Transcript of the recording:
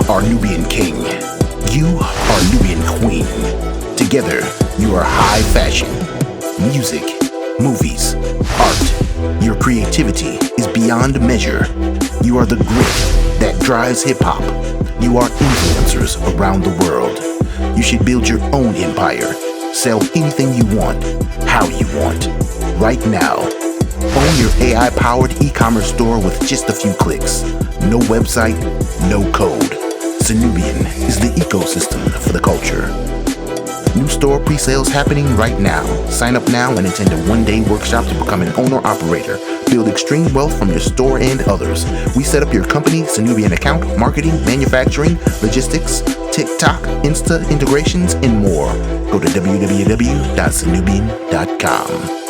are Nubian King. You are Nubian Queen. Together, you are high fashion. Music, movies, art. Your creativity is beyond measure. You are the grit that drives hip-hop. You are influencers around the world. You should build your own empire. Sell anything you want, how you want. Right now. Own your AI-powered e-commerce store with just a few clicks. No website, no code. Sonubian is the ecosystem for the culture. New store pre-sales happening right now. Sign up now and attend a one-day workshop to become an owner-operator. Build extreme wealth from your store and others. We set up your company, Sonubian account, marketing, manufacturing, logistics, TikTok, Insta integrations, and more. Go to www.sonubian.com.